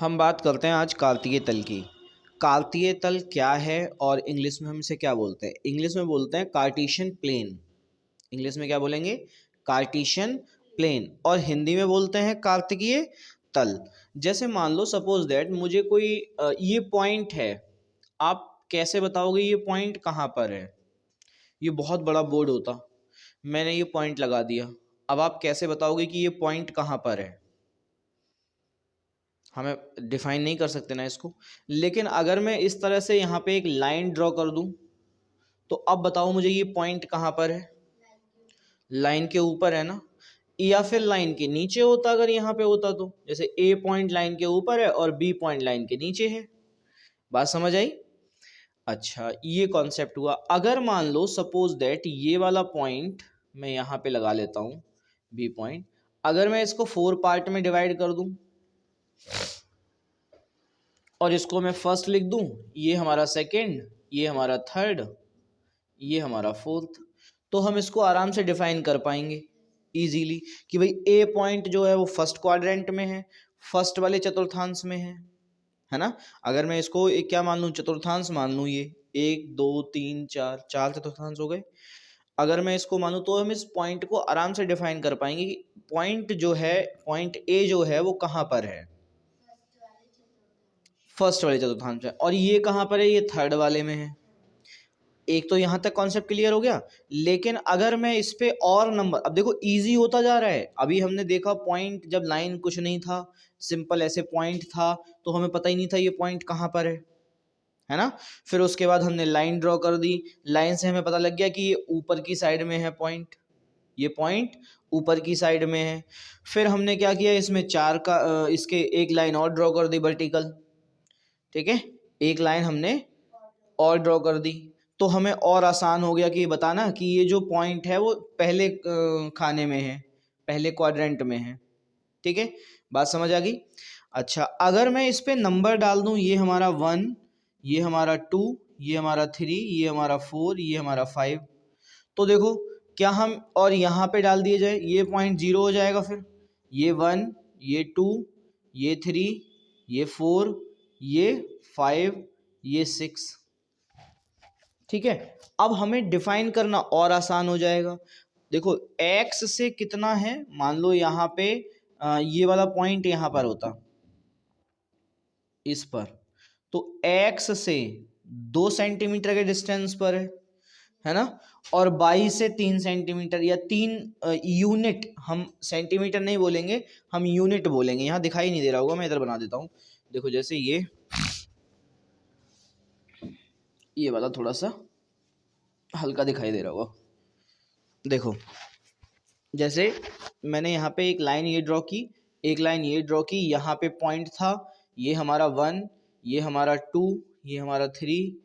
हम बात करते हैं आज कार्तीय तल की। कार्तीय तल क्या है और इंग्लिश में हम इसे क्या बोलते हैं? इंग्लिश में बोलते हैं कार्टेशियन प्लेन। इंग्लिश में क्या बोलेंगे? Cartesian plane. और हिंदी में बोलते हैं कार्तिकीय तल। जैसे मान लो सपोज दैट मुझे कोई ये पॉइंट है, आप कैसे बताओगे ये पॉइंट कहाँ पर है? ये बहुत बड़ा बोर्ड होता, मैंने ये पॉइंट लगा दिया, अब आप कैसे बताओगे कि ये पॉइंट कहाँ पर है? हमें डिफाइन नहीं कर सकते ना इसको। लेकिन अगर मैं इस तरह से यहाँ पे एक लाइन ड्रॉ कर दूं, तो अब बताओ मुझे ये पॉइंट कहाँ पर है? लाइन के ऊपर है ना, या फिर लाइन के नीचे होता अगर यहाँ पे होता तो। जैसे ए पॉइंट लाइन के ऊपर है और बी पॉइंट लाइन के नीचे है। बात समझ आई? अच्छा, ये कॉन्सेप्ट हुआ। अगर मान लो सपोज दैट ये वाला पॉइंट मैं यहाँ पे लगा लेता हूँ, बी पॉइंट। अगर मैं इसको 4 पार्ट में डिवाइड कर दूं और इसको मैं फर्स्ट लिख दूं, ये हमारा सेकंड, ये हमारा थर्ड, ये हमारा फोर्थ, तो हम इसको आराम से डिफाइन कर पाएंगे इजीली कि भाई ए पॉइंट जो है वो फर्स्ट क्वाड्रेंट में है, फर्स्ट वाले चतुर्थांश में है ना। अगर मैं इसको एक क्या मान लूँ, चतुर्थांश मान लूँ, ये 1 2 3 4 चार चतुर्थांश हो गए। अगर मैं इसको मानूँ तो हम इस पॉइंट को आराम से डिफाइन कर पाएंगे कि पॉइंट जो है, पॉइंट ए जो है वो कहाँ पर है? फर्स्ट वाले चतुर्थांश में। और ये कहाँ पर है? ये थर्ड वाले में है। एक तो यहाँ तक कॉन्सेप्ट क्लियर हो गया। लेकिन अगर मैं इस पे और नंबर, अब देखो इजी होता जा रहा है। अभी हमने देखा पॉइंट, जब लाइन कुछ नहीं था, सिंपल ऐसे पॉइंट था, तो हमें पता ही नहीं था ये पॉइंट कहाँ पर है ना। फिर उसके बाद हमने लाइन ड्रॉ कर दी, लाइन से हमें पता लग गया कि ये ऊपर की साइड में है पॉइंट, ये पॉइंट ऊपर की साइड में है। फिर हमने क्या किया, इसमें चार का इसके एक लाइन और ड्रॉ कर दी वर्टिकल। ठीक है, एक लाइन हमने और ड्रॉ कर दी, तो हमें और आसान हो गया कि बताना कि ये जो पॉइंट है वो पहले खाने में है, पहले क्वाड्रेंट में है। ठीक है, बात समझ आ गई? अच्छा, अगर मैं इस पे नंबर डाल दूं, ये हमारा 1, ये हमारा 2, ये हमारा 3, ये हमारा 4, ये हमारा 5, तो देखो क्या हम और यहाँ पे डाल दिए जाए, ये पॉइंट 0 हो जाएगा। फिर ये 1, ये 2, ये 3, ये 4, ये 5, ये 6। ठीक है, अब हमें डिफाइन करना और आसान हो जाएगा। देखो x से कितना है, मान लो यहाँ पे ये वाला पॉइंट यहाँ पर होता, इस पर, तो x से 2 सेंटीमीटर के डिस्टेंस पर है ना। और 22 से 3 सेंटीमीटर या 3 यूनिट, हम सेंटीमीटर नहीं बोलेंगे, हम यूनिट बोलेंगे। यहाँ दिखाई नहीं दे रहा होगा, मैं इधर बना देता हूँ। देखो जैसे ये वाला थोड़ा सा हल्का दिखाई दे रहा होगा। देखो जैसे मैंने यहाँ पे एक लाइन ये ड्रॉ की, एक लाइन ये ड्रॉ की, यहाँ पे पॉइंट था, ये हमारा 1, ये हमारा 2, ये हमारा 3,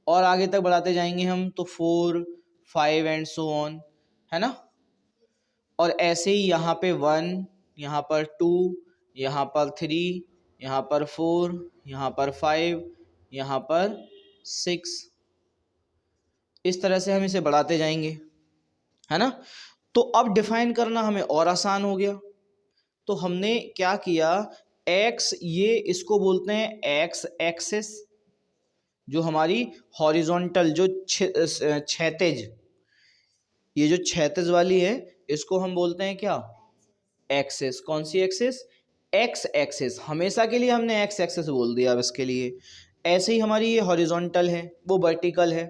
और आगे तक बढ़ाते जाएंगे हम तो 4 5 एंड सो ऑन, है ना। और ऐसे ही यहाँ पे 1, यहाँ पर 2, यहाँ पर 3, यहाँ पर 4, यहाँ पर 5, यहाँ पर 6, इस तरह से हम इसे बढ़ाते जाएंगे, है ना। तो अब डिफाइन करना हमें और आसान हो गया। तो हमने क्या किया, x, ये इसको बोलते हैं x एक्सिस, जो हमारी हॉरिजॉन्टल, जो क्षैतिज, ये जो क्षैतिज वाली है, इसको हम बोलते हैं क्या? एक्सिस। कौन सी एक्सिस? x axis. हमेशा के लिए हमने x एक्सिस बोल दिया अब इसके लिए। ऐसे ही हमारी ये हॉरिजॉन्टल है, वो वर्टिकल है।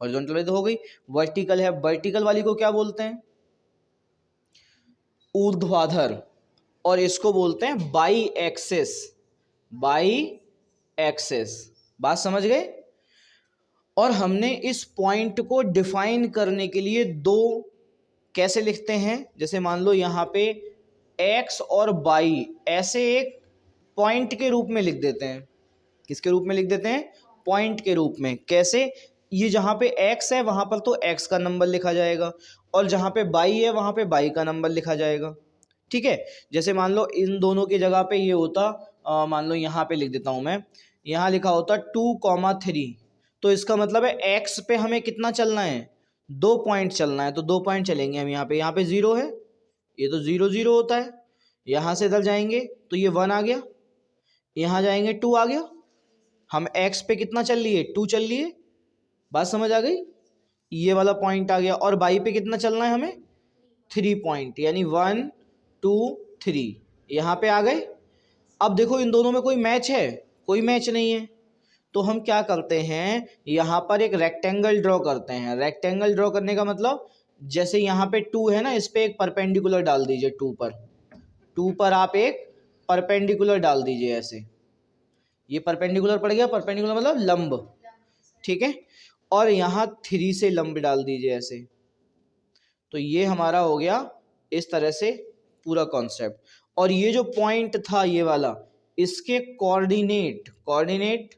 हॉरिजॉन्टल वाली तो हो गई, वर्टिकल है। वर्टिकल वाली को क्या बोलते हैं? ऊर्ध्वाधर। और इसको बोलते हैं बाई एक्सिस, बाई एक्सिस। बात समझ गए? और हमने इस पॉइंट को डिफाइन करने के लिए दो कैसे लिखते हैं, जैसे मान लो यहाँ पे x और y ऐसे एक पॉइंट के रूप में लिख देते हैं। किसके रूप में लिख देते हैं? पॉइंट के रूप में। कैसे? ये जहाँ पे x है वहाँ पर तो x का नंबर लिखा जाएगा, और जहाँ पे y है वहाँ पे y का नंबर लिखा जाएगा। ठीक है, जैसे मान लो इन दोनों की जगह पे ये होता, मान लो यहाँ पे लिख देता हूँ मैं, यहाँ लिखा होता 2,3, तो इसका मतलब है x पे हमें कितना चलना है? 2 पॉइंट चलना है, तो 2 पॉइंट चलेंगे हम। यहाँ पे 0 है, ये तो 0 0 होता है। यहाँ से इधर जाएंगे तो ये 1 आ गया, यहाँ जाएंगे 2 आ गया, हम x पे कितना चल लिए 2 चल लिए, बात समझ आ गई, ये वाला पॉइंट आ गया। और y पे कितना चलना है हमें 3 पॉइंट, यानी 1 2 3 यहाँ पे आ गए। अब देखो इन दोनों में कोई मैच है, कोई मैच नहीं है, तो हम क्या करते हैं यहाँ पर एक रेक्टेंगल ड्रॉ करते हैं। रेक्टेंगल ड्रॉ करने का मतलब जैसे यहाँ पे 2 है ना, इस पे एक परपेंडिकुलर डाल दीजिए, 2 पर आप एक परपेंडिकुलर डाल दीजिए ऐसे, ये परपेंडिकुलर पड़ गया, परपेंडिकुलर मतलब लंब, ठीक है। और यहाँ 3 से लंब डाल दीजिए ऐसे, तो ये हमारा हो गया इस तरह से पूरा कॉन्सेप्ट। और ये जो पॉइंट था ये वाला, इसके कोऑर्डिनेट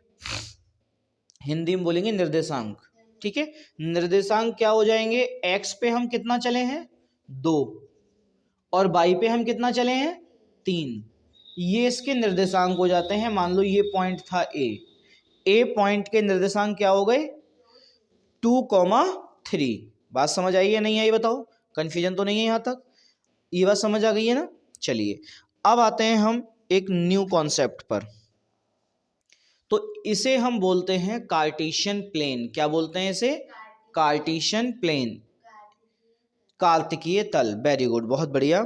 हिंदी में बोलेंगे निर्देशांक, ठीक है। निर्देशांक क्या हो जाएंगे, x पे हम कितना चले हैं 2 और y पे हम कितना चले हैं 3, ये इसके निर्देशांक हो जाते हैं। मान लो ये पॉइंट था ए पॉइंट के निर्देशांक क्या हो गए 2,3। बात समझ आई या नहीं आई बताओ, कंफ्यूजन तो नहीं है यहाँ तक, ये बात समझ आ गई है ना। चलिए अब आते हैं हम एक न्यू कॉन्सेप्ट पर, तो इसे हम बोलते हैं कार्टेशियन प्लेन। क्या बोलते हैं इसे, कार्टेशियन प्लेन, कार्तिकीय तल। वेरी गुड, बहुत बढ़िया।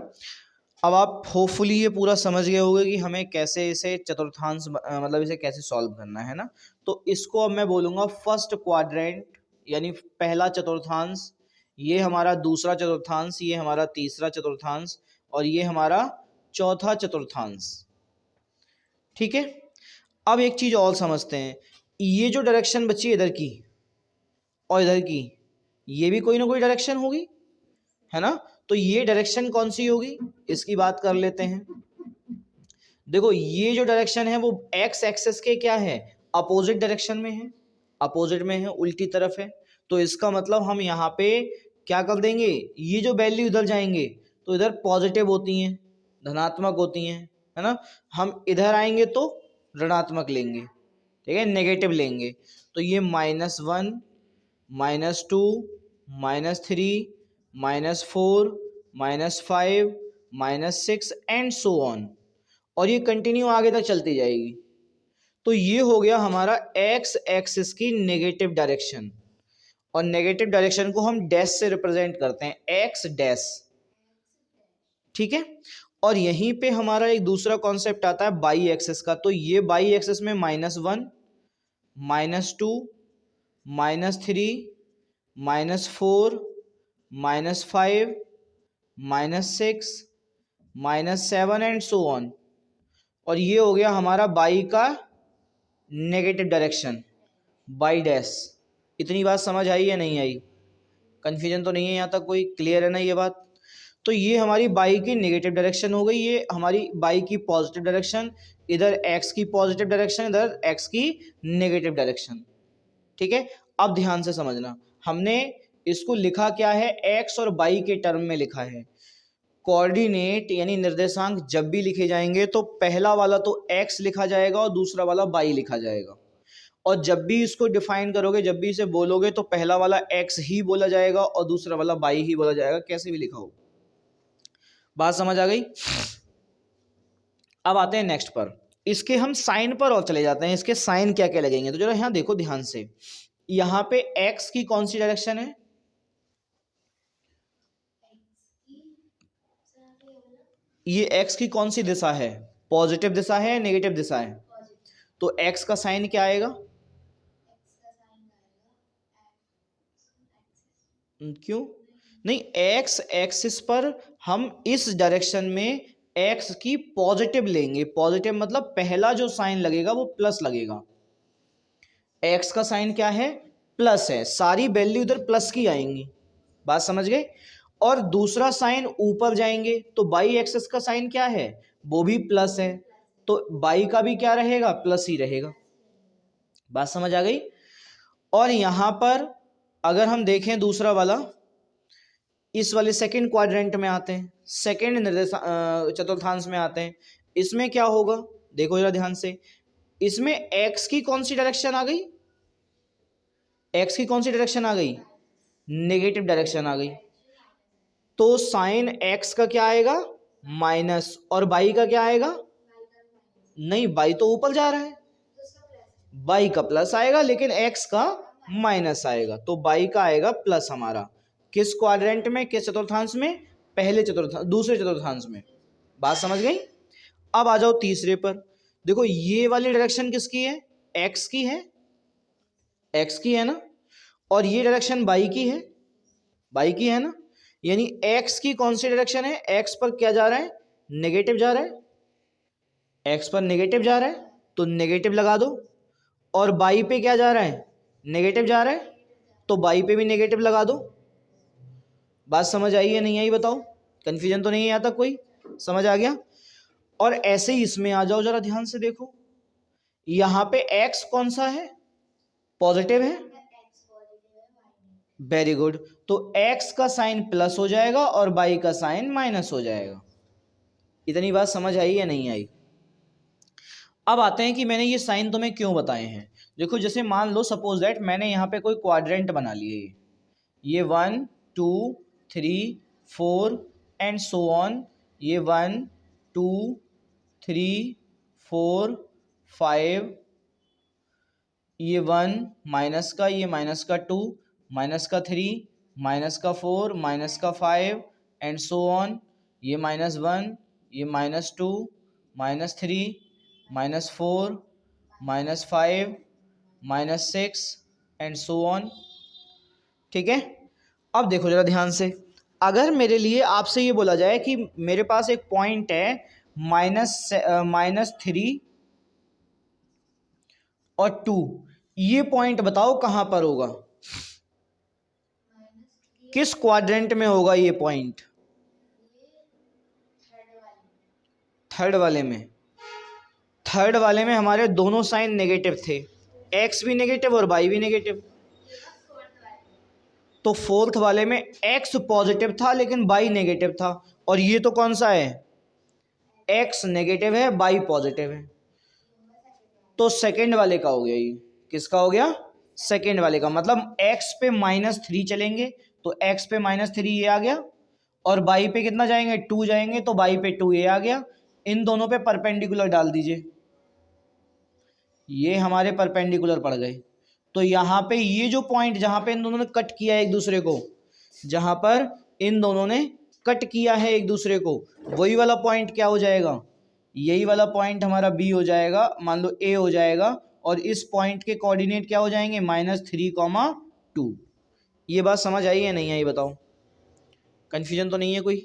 अब आप होपफुली ये पूरा समझ गए होंगे कि हमें कैसे इसे चतुर्थांश मतलब इसे कैसे सॉल्व करना है ना। तो इसको अब मैं बोलूँगा फर्स्ट क्वाड्रेंट, यानी पहला चतुर्थांश, ये हमारा दूसरा चतुर्थांश, ये हमारा तीसरा चतुर्थांश, और ये हमारा चौथा चतुर्थांश, ठीक है। अब एक चीज़ और समझते हैं, ये जो डायरेक्शन बची इधर की और इधर की, ये भी कोई ना कोई डायरेक्शन होगी, है ना। तो ये डायरेक्शन कौन सी होगी, इसकी बात कर लेते हैं। देखो ये जो डायरेक्शन है वो एक्स एक्सिस के क्या है, अपोजिट डायरेक्शन में है, अपोजिट में है, उल्टी तरफ है। तो इसका मतलब हम यहाँ पे क्या कर देंगे, ये जो वैल्यू इधर जाएंगे तो इधर पॉजिटिव होती हैं, धनात्मक होती हैं, है ना। हम इधर आएंगे तो ऋणात्मक लेंगे, ठीक है, नेगेटिव लेंगे। तो ये -1 -2 -3 -4 -5 -6 एंड सो ऑन, और ये कंटिन्यू आगे तक चलती जाएगी। तो ये हो गया हमारा एक्स एक्सिस की नेगेटिव डायरेक्शन, और नेगेटिव डायरेक्शन को हम डैश से रिप्रेजेंट करते हैं, एक्स डैश, ठीक है। और यहीं पे हमारा एक दूसरा कॉन्सेप्ट आता है बाई एक्सिस का। तो ये बाई एक्सिस में -1 -2 -3 -4 -5 -6 -7 एंड सो ऑन, और ये हो गया हमारा बाई का नेगेटिव डायरेक्शन, बाई डैश। इतनी बात समझ आई या नहीं आई, कंफ्यूजन तो नहीं है यहाँ तक, कोई क्लियर है ना ये बात। तो ये हमारी बाई की नेगेटिव डायरेक्शन हो गई, ये हमारी बाई की पॉजिटिव डायरेक्शन, इधर एक्स की पॉजिटिव डायरेक्शन, इधर एक्स की नेगेटिव डायरेक्शन, ठीक है। अब ध्यान से समझना, हमने इसको लिखा क्या है, एक्स और बाई के टर्म में लिखा है। कोऑर्डिनेट यानी निर्देशांक जब भी लिखे जाएंगे तो पहला वाला तो x लिखा जाएगा और दूसरा वाला y लिखा जाएगा। और जब भी इसको डिफाइन करोगे, जब भी इसे बोलोगे, तो पहला वाला x ही बोला जाएगा और दूसरा वाला y ही बोला जाएगा, कैसे भी लिखा हो। बात समझ आ गई। अब आते हैं नेक्स्ट पर, इसके हम साइन पर और चले जाते हैं, इसके साइन क्या क्या लगेंगे। तो जरा यहाँ देखो ध्यान से, यहाँ पे x की कौन सी डायरेक्शन है, ये x की कौन सी दिशा है, पॉजिटिव दिशा है, नेगेटिव दिशा है। तो x का साइन क्या आएगा, क्यों नहीं, x एक्सिस पर हम इस डायरेक्शन में x की पॉजिटिव लेंगे, पॉजिटिव मतलब पहला जो साइन लगेगा वो प्लस लगेगा। x का साइन क्या है, प्लस है, सारी वैल्यू इधर प्लस की आएंगी, बात समझ गए। और दूसरा साइन ऊपर जाएंगे तो बाई एक्सिस का साइन क्या है, वो भी प्लस है, तो बाई का भी क्या रहेगा, प्लस ही रहेगा। बात समझ आ गई। और यहां पर अगर हम देखें दूसरा वाला, इस वाले सेकंड क्वाड्रेंट में आते हैं, सेकंड चतुर्थांश में आते हैं, इसमें क्या होगा, देखो जरा ध्यान से, इसमें एक्स की कौन सी डायरेक्शन आ गई, एक्स की कौन सी डायरेक्शन आ गई, नेगेटिव डायरेक्शन आ गई। तो साइन एक्स का क्या आएगा, माइनस, और बाई का क्या आएगा, नहीं, बाई तो ऊपर जा रहा है, बाई का प्लस आएगा लेकिन एक्स का माइनस आएगा, तो बाई का आएगा प्लस हमारा। किस क्वाड्रेंट में, किस चतुर्थांश में? पहले चतुर्थांश, दूसरे चतुर्थांश में। बात समझ गई? अब आ जाओ तीसरे पर। देखो ये वाली डायरेक्शन किसकी है? एक्स की है, एक्स की है ना, और ये डायरेक्शन बाई की है, बाई की है ना। यानी एक्स की कौन सी डायरेक्शन है? एक्स पर क्या जा रहा है? नेगेटिव जा रहा है, एक्स पर नेगेटिव जा रहा है, तो नेगेटिव लगा दो। और बाई पे क्या जा रहा है? नेगेटिव जा रहा है, तो बाई पे भी नेगेटिव लगा दो। बात समझ आई है नहीं आई बताओ? कंफ्यूजन तो नहीं है यहाँ तक? कोई समझ आ गया? और ऐसे ही इसमें आ जाओ, जरा ध्यान से देखो, यहां पे x कौन सा है? पॉजिटिव है, वेरी गुड। तो x का साइन प्लस हो जाएगा और y का साइन माइनस हो जाएगा। इतनी बात समझ आई या नहीं आई? अब आते हैं कि मैंने ये साइन तुम्हें क्यों बताए हैं। देखो जैसे मान लो सपोज दैट मैंने यहाँ पे कोई क्वाड्रेंट बना लिए, ये 1 2 3 4 एंड सो ऑन, ये 1 2 3 4 5, ये 1 माइनस का, ये माइनस का 2, माइनस का 3, माइनस का 4, माइनस का 5 एंड सो ऑन, ये -1, ये -2, -3, -4, -5, -6 एंड सो ऑन। ठीक है? अब देखो जरा ध्यान से, अगर मेरे लिए आपसे ये बोला जाए कि मेरे पास एक पॉइंट है -3 और 2, ये पॉइंट बताओ कहां पर होगा, किस क्वाड्रेंट में होगा ये पॉइंट? थर्ड वाले में। थर्ड वाले में हमारे दोनों साइन नेगेटिव थे, एक्स भी नेगेटिव और वाई भी नेगेटिव। तो फोर्थ वाले में एक्स पॉजिटिव था लेकिन वाई नेगेटिव था, और ये तो कौन सा है? एक्स नेगेटिव है, वाई पॉजिटिव है। तो सेकेंड वाले का हो गया ये। किसका हो गया? सेकेंड वाले का। मतलब एक्स पे -3 चलेंगे तो एक्स पे -3 ये आ गया, और बाई पे कितना जाएंगे? 2 जाएंगे, तो बाई पे 2 ये आ गया। इन दोनों पे परपेंडिकुलर डाल दीजिए, ये हमारे परपेंडिकुलर पड़ गए। तो यहाँ पे ये जो पॉइंट जहाँ पे इन दोनों ने कट किया है एक दूसरे को, जहाँ पर इन दोनों ने कट किया है एक दूसरे को, वही वाला पॉइंट क्या हो जाएगा? यही वाला पॉइंट हमारा बी हो जाएगा, मान लो ए हो जाएगा, और इस पॉइंट के कोऑर्डिनेट क्या हो जाएंगे? -3, 2। ये बात समझ आई है नहीं आई बताओ? कंफ्यूजन तो नहीं है कोई?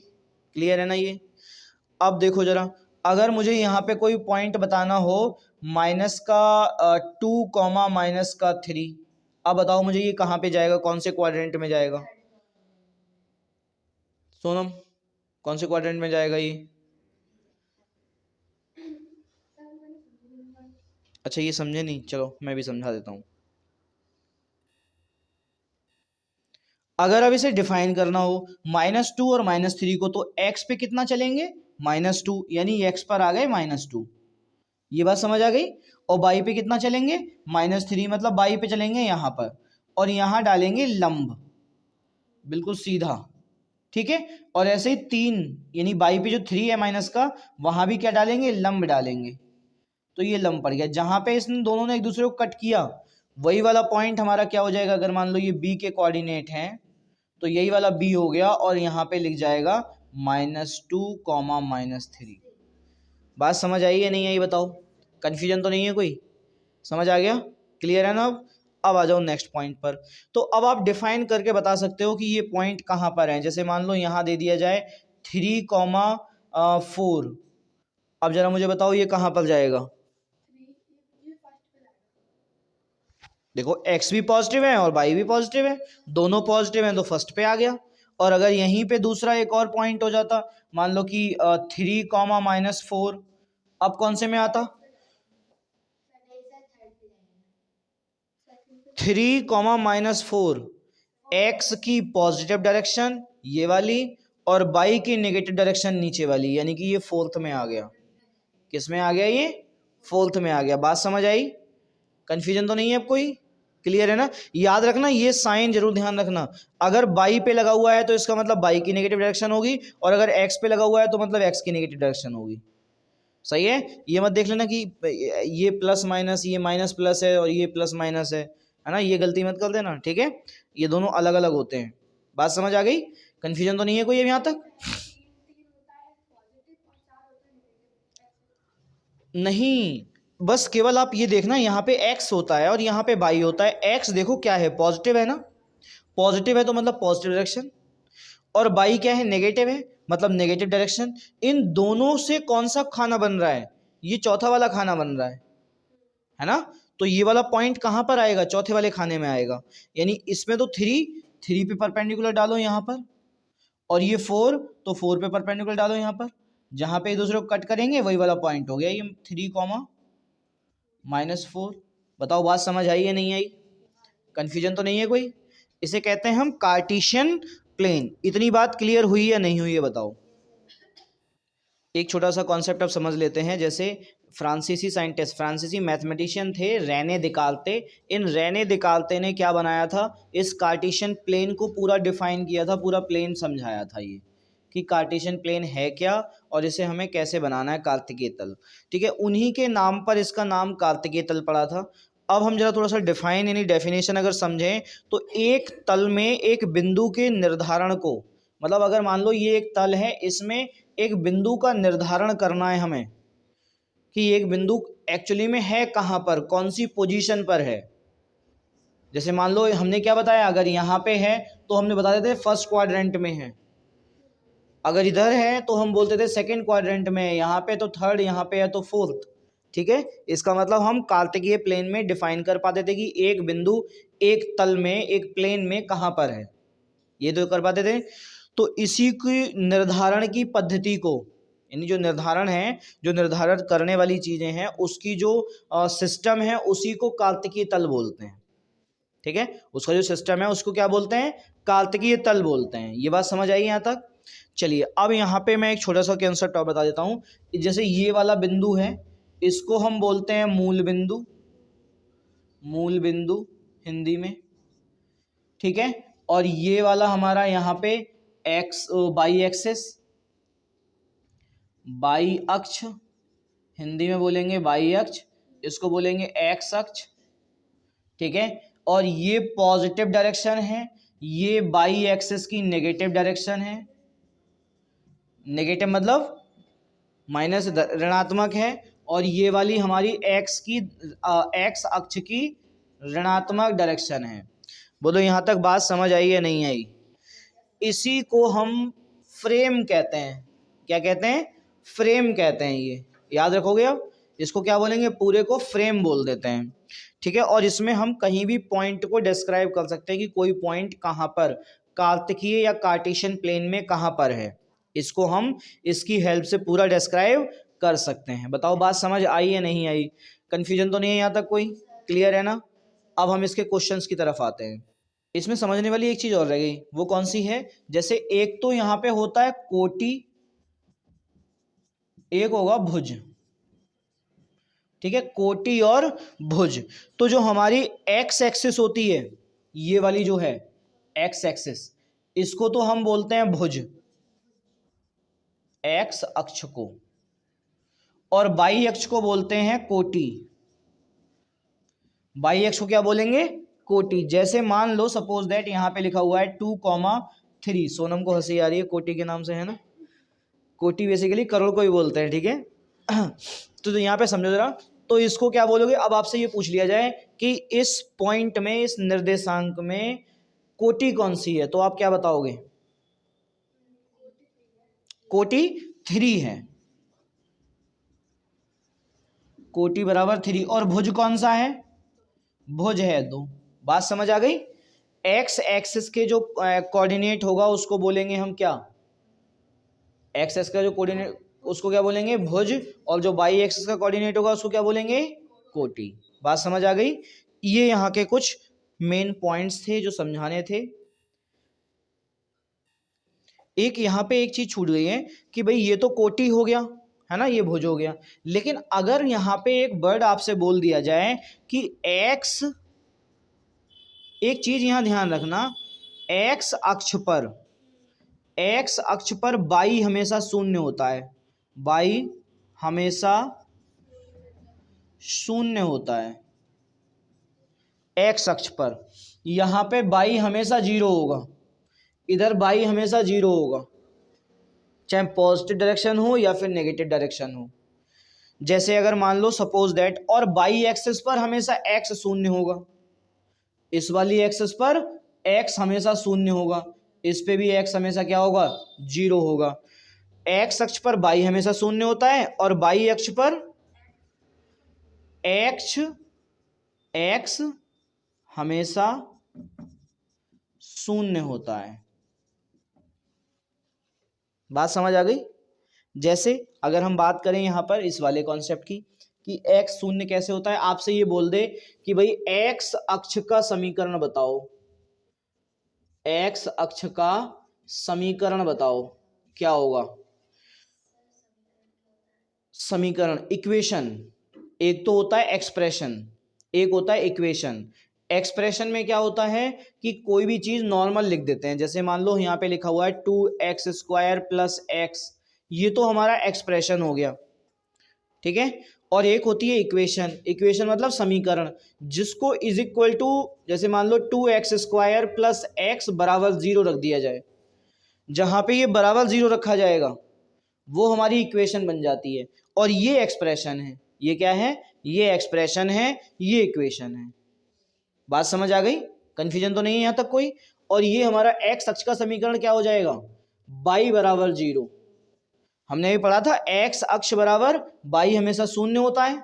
क्लियर है ना ये? अब देखो जरा, अगर मुझे यहाँ पे कोई पॉइंट बताना हो -2, -3, अब बताओ मुझे ये कहाँ पे जाएगा, कौन से क्वाड्रेंट में जाएगा? सोनम, कौन से क्वाड्रेंट में जाएगा ये? अच्छा ये समझे नहीं, चलो मैं भी समझा देता हूँ। अगर अब इसे डिफाइन करना हो -2 और -3 को, तो x पे कितना चलेंगे? -2, यानी x पर आ गए -2। ये बात समझ आ गई? और y पे कितना चलेंगे? -3, मतलब y पे चलेंगे यहाँ पर, और यहाँ डालेंगे लंब, बिल्कुल सीधा। ठीक है? और ऐसे ही 3, यानी y पे जो 3 है माइनस का, वहां भी क्या डालेंगे? लंब डालेंगे। तो ये लंब पड़ गया। जहां पे इसने दोनों ने एक दूसरे को कट किया, वही वाला पॉइंट हमारा क्या हो जाएगा? अगर मान लो ये b के कोऑर्डिनेट हैं, तो यही वाला b हो गया, और यहाँ पे लिख जाएगा -2, -3। बात समझ आई है नहीं आई बताओ? कंफ्यूजन तो नहीं है कोई? समझ आ गया? क्लियर है ना? अब आ जाओ नेक्स्ट पॉइंट पर। तो अब आप डिफाइन करके बता सकते हो कि ये पॉइंट कहाँ पर है। जैसे मान लो यहाँ दे दिया जाए 3, 4। अब जरा मुझे बताओ ये कहाँ पर जाएगा? देखो x भी पॉजिटिव है और y भी पॉजिटिव है, दोनों पॉजिटिव हैं, तो फर्स्ट पे आ गया। और अगर यहीं पे दूसरा एक और पॉइंट हो जाता, मान लो कि 3, -4, अब कौन से में आता? 3, -4, x की पॉजिटिव डायरेक्शन ये वाली, और y की नेगेटिव डायरेक्शन नीचे वाली, यानी कि ये फोर्थ में आ गया। किस में आ गया? ये फोर्थ में आ गया। बात समझ आई? कंफ्यूजन तो नहीं है अब कोई? क्लियर है ना? याद रखना, ये साइन जरूर ध्यान रखना। अगर बाई पे लगा हुआ है तो इसका मतलब बाई की नेगेटिव डायरेक्शन होगी, और अगर एक्स पे लगा हुआ है तो मतलब एक्स की नेगेटिव डायरेक्शन होगी। सही है, ये मत देख लेना कि ये प्लस माइनस, ये माइनस प्लस है और ये प्लस माइनस है ना, ये गलती मत कर देना, ठीक है। ये दोनों अलग अलग होते हैं। बात समझ आ गई? कंफ्यूजन तो नहीं है कोई अब यहाँ तक? नहीं, बस केवल आप ये देखना, यहाँ पे x होता है और यहाँ पे y होता है। x देखो क्या है, पॉजिटिव है ना, पॉजिटिव है तो मतलब पॉजिटिव डायरेक्शन, और y क्या है, नेगेटिव है मतलब नेगेटिव डायरेक्शन। इन दोनों से कौन सा खाना बन रहा है, ये चौथा वाला खाना बन रहा है ना। तो ये वाला पॉइंट कहाँ पर आएगा, चौथे वाले खाने में आएगा। यानी इसमें तो 3 पे परपेंडिकुलर डालो यहाँ पर, और ये 4 तो 4 पे परपेंडिकुलर डालो यहाँ पर, जहाँ पे एक दूसरे को कट करेंगे वही वाला पॉइंट हो गया ये 3, -4। बताओ बात समझ आई या नहीं आई? कंफ्यूजन तो नहीं है कोई? इसे कहते हैं हम कार्टेशियन प्लेन। इतनी बात क्लियर हुई या नहीं हुई है बताओ? एक छोटा सा कॉन्सेप्ट अब समझ लेते हैं। जैसे फ्रांसीसी साइंटिस्ट, फ्रांसीसी मैथमेटिशियन थे रेने दिकाल्ते। इन रेने दिकाल्ते ने क्या बनाया था, इस कार्टेशियन प्लेन को पूरा डिफाइन किया था, पूरा प्लेन समझाया था ये कि कार्टेशियन प्लेन है क्या और इसे हमें कैसे बनाना है, कार्तिकेय तल। ठीक है, उन्हीं के नाम पर इसका नाम कार्तिकेय तल पड़ा था। अब हम जरा थोड़ा सा डिफाइन यानी डेफिनेशन अगर समझें तो एक तल में एक बिंदु के निर्धारण को, मतलब अगर मान लो ये एक तल है, इसमें एक बिंदु का निर्धारण करना है हमें कि एक बिंदु एक्चुअली में है कहाँ पर, कौन सी पोजीशन पर है। जैसे मान लो हमने क्या बताया, अगर यहाँ पे है तो हमने बता देते फर्स्ट क्वाड्रेंट में है, अगर इधर है तो हम बोलते थे सेकंड क्वाड्रेंट में है, यहाँ पे तो थर्ड, यहाँ पे है तो फोर्थ। ठीक है, इसका मतलब हम कार्तिकीय प्लेन में डिफाइन कर पाते थे कि एक बिंदु एक तल में एक प्लेन में कहाँ पर है, ये तो कर पाते थे। तो इसी की निर्धारण की पद्धति को, यानी जो निर्धारण है, जो निर्धारण करने वाली चीजें हैं, उसकी जो सिस्टम है उसी को कार्तिकीय तल बोलते हैं। ठीक है, उसका जो सिस्टम है उसको क्या बोलते हैं, कार्तिकीय तल बोलते हैं। ये बात समझ आई यहाँ तक? चलिए अब यहाँ पे मैं एक छोटा सा कंसेप्ट और बता देता हूँ। जैसे ये वाला बिंदु है, इसको हम बोलते हैं मूल बिंदु, मूल बिंदु हिंदी में। ठीक है, और ये वाला हमारा यहाँ पे एक्स, बाई एक्सिस, बाई अक्ष, हिंदी में बोलेंगे बाई अक्ष, इसको बोलेंगे एक्स अक्ष। ठीक है, और ये पॉजिटिव डायरेक्शन है, ये बाई एक्सिस की नेगेटिव डायरेक्शन है। नेगेटिव मतलब माइनस, ऋणात्मक है, और ये वाली हमारी एक्स की, एक्स अक्ष की ऋणात्मक डायरेक्शन है। बोलो यहाँ तक बात समझ आई या नहीं आई? इसी को हम फ्रेम कहते हैं। क्या कहते हैं? फ्रेम कहते हैं। ये याद रखोगे, अब इसको क्या बोलेंगे, पूरे को फ्रेम बोल देते हैं। ठीक है, और इसमें हम कहीं भी पॉइंट को डिस्क्राइब कर सकते हैं कि कोई पॉइंट कहाँ पर कार्तिकीय या कार्टेशियन प्लेन में कहाँ पर है, इसको हम इसकी हेल्प से पूरा डिस्क्राइब कर सकते हैं। बताओ बात समझ आई या नहीं आई? कंफ्यूजन तो नहीं है यहाँ तक कोई? क्लियर है ना? अब हम इसके क्वेश्चंस की तरफ आते हैं। इसमें समझने वाली एक चीज और रह गई, वो कौन सी है? जैसे एक तो यहाँ पे होता है कोटि, एक होगा भुज। ठीक है, कोटि और भुज। तो जो हमारी एक्स एक्सिस होती है, ये वाली जो है एक्स एक्सिस, इसको तो हम बोलते हैं भुज, एक्स अक्ष को, और बाई अक्ष को बोलते हैं कोटि। बाई अक्ष को क्या बोलेंगे? कोटि। जैसे मान लो सपोज दैट यहाँ पे लिखा हुआ है 2,3। सोनम को हंसी आ रही है, कोटि के नाम से है ना। कोटि बेसिकली करोड़ को ही बोलते हैं। ठीक है तो यहाँ पे समझो जरा, तो इसको क्या बोलोगे? अब आपसे ये पूछ लिया जाए कि इस पॉइंट में, इस निर्देशांक में कोटि कौन सी है, तो आप क्या बताओगे? कोटि 3 है, कोटि बराबर 3। और भुज कौन सा है? भुज है 2। बात समझ आ गई? एक्स एक्सिस के जो कोऑर्डिनेट होगा उसको बोलेंगे हम क्या? एक्स एक्स का जो कोऑर्डिनेट, उसको क्या बोलेंगे? भुज। और जो बाई एक्सिस का कोऑर्डिनेट होगा उसको क्या बोलेंगे? कोटि। बात समझ आ गई? ये यहाँ के कुछ मेन पॉइंट्स थे जो समझाने थे। एक यहाँ पे एक चीज छूट गई है कि भाई ये तो कोटि हो गया है ना, ये भुज हो गया, लेकिन अगर यहाँ पे एक वर्ड आपसे बोल दिया जाए कि एक्स, एक चीज यहां ध्यान रखना, एक्स अक्ष पर, एक्स अक्ष पर बाई हमेशा शून्य होता है, बाई हमेशा शून्य होता है एक्स अक्ष पर। यहां पे बाई हमेशा जीरो होगा, इधर बाई हमेशा जीरो होगा, चाहे पॉजिटिव डायरेक्शन हो या फिर नेगेटिव डायरेक्शन हो। जैसे अगर मान लो सपोज दैट, और बाई एक्सिस पर हमेशा एक्स शून्य होगा, इस वाली एक्सिस पर एक्स हमेशा शून्य होगा, इस पे भी एक्स हमेशा क्या होगा, जीरो होगा। एक्स अक्ष पर बाई हमेशा शून्य होता है और बाई अक्ष पर एक्स हमेशा शून्य होता है। बात समझ आ गई। जैसे अगर हम बात करें यहां पर इस वाले कॉन्सेप्ट की कि एक्स शून्य कैसे होता है, आपसे ये बोल दे कि भाई एक्स अक्ष का समीकरण बताओ, एक्स अक्ष का समीकरण बताओ, क्या होगा समीकरण, इक्वेशन। एक तो होता है एक्सप्रेशन, एक होता है इक्वेशन। एक्सप्रेशन में क्या होता है कि कोई भी चीज नॉर्मल लिख देते हैं, जैसे मान लो यहाँ पे लिखा हुआ है 2x² + x, ये तो हमारा एक्सप्रेशन हो गया, ठीक है। और एक होती है इक्वेशन, इक्वेशन मतलब समीकरण, जिसको इज इक्वल टू, जैसे मान लो 2x² + x = 0 रख दिया जाए, जहां पे ये बराबर 0 रखा जाएगा वो हमारी इक्वेशन बन जाती है। और ये एक्सप्रेशन है, ये क्या है, ये एक्सप्रेशन है, ये इक्वेशन है। बात समझ आ गई, कंफ्यूजन तो नहीं है यहां तक कोई। और ये हमारा एक्स अक्ष का समीकरण क्या हो जाएगा, बाई = 0। हमने भी पढ़ा था एक्स अक्ष बराबर बाई हमेशा शून्य होता है,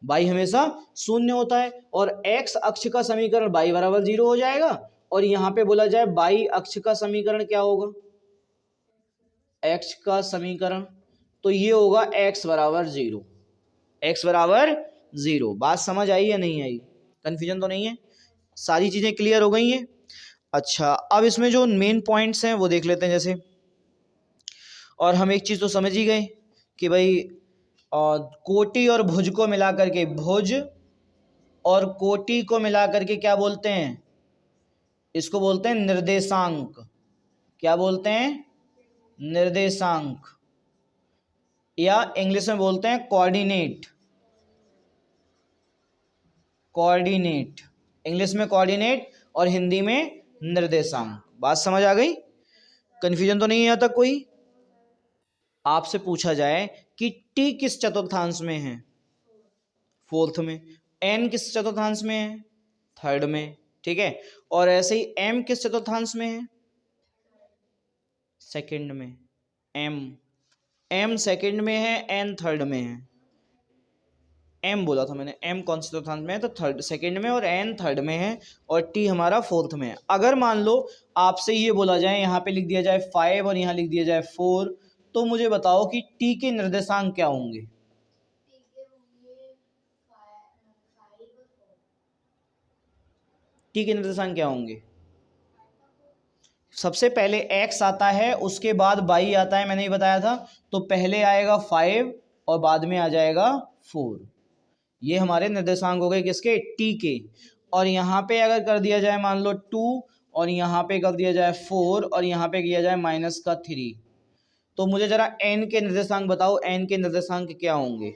बाई हमेशा शून्य होता है, और एक्स अक्ष का समीकरण बाई = 0 हो जाएगा। और यहां पे बोला जाए बाई अक्ष का समीकरण क्या होगा, एक्स का समीकरण, तो ये होगा x = 0, x = 0। बात समझ आई या नहीं आई, कंफ्यूजन तो नहीं है, सारी चीजें क्लियर हो गई हैं। अच्छा, अब इसमें जो मेन पॉइंट्स हैं वो देख लेते हैं। जैसे और हम एक चीज तो समझ ही गए कि भाई कोटि और भुज को मिला करके, भुज और कोटि को मिला करके क्या बोलते हैं, इसको बोलते हैं निर्देशांक। क्या बोलते हैं, निर्देशांक, या इंग्लिश में बोलते हैं कोऑर्डिनेट। कोऑर्डिनेट, इंग्लिश में कोऑर्डिनेट और हिंदी में निर्देशांक। बात समझ आ गई, कंफ्यूजन तो नहीं है यहां तक कोई। आपसे पूछा जाए कि टी किस चतुर्थांश में है, फोर्थ में, एन किस चतुर्थांश में है, थर्ड में, ठीक है। और ऐसे ही एम किस चतुर्थांश में है, सेकंड में। एम सेकंड में है, एन थर्ड में है। एम बोला था मैंने, एम कौन से चतुर्थांश में है, तो थर्ड सेकंड में, और एन थर्ड में है, और टी हमारा फोर्थ में है। अगर मान लो आपसे ये बोला जाए, यहाँ पे लिख दिया जाए 5 और यहाँ लिख दिया जाए 4, तो मुझे बताओ कि टी के निर्देशांक क्या होंगे। टी के निर्देशांक क्या होंगे, सबसे पहले x आता है, उसके बाद बाई आता है, मैंने ही बताया था। तो पहले आएगा 5 और बाद में आ जाएगा 4। ये हमारे निर्देशांक हो गए किसके, टी के। और यहाँ पे अगर कर दिया जाए मान लो 2, और यहाँ पे कर दिया जाए 4, और यहाँ पे किया जाए -3, तो मुझे जरा n के निर्देशांक बताओ, n के निर्देशांक क्या होंगे।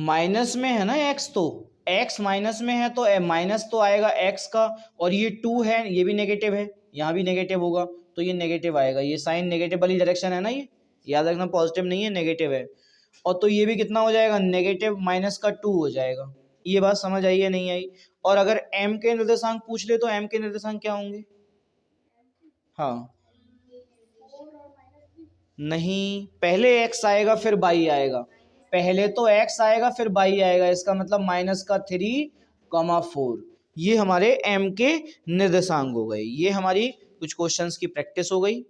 माइनस में है ना x, तो x माइनस में है तो माइनस तो आएगा x का, और ये 2 है, ये भी नेगेटिव है, यहाँ भी नेगेटिव होगा, तो ये नेगेटिव आएगा। ये साइन नेगेटिव वाली डायरेक्शन है ना, ये याद रखना, पॉजिटिव नहीं है, नेगेटिव है। और तो ये भी कितना हो जाएगा, नेगेटिव -2 हो जाएगा। ये बात समझ आई या नहीं आई। और अगर m के निर्देशांक पूछ ले तो m के निर्देशांक क्या होंगे, हाँ नहीं, पहले x आएगा फिर बाई आएगा, पहले तो x आएगा फिर बाई आएगा, इसका मतलब -3, 4। ये हमारे m के निर्देशांक हो गए। ये हमारी कुछ क्वेश्चंस की प्रैक्टिस हो गई।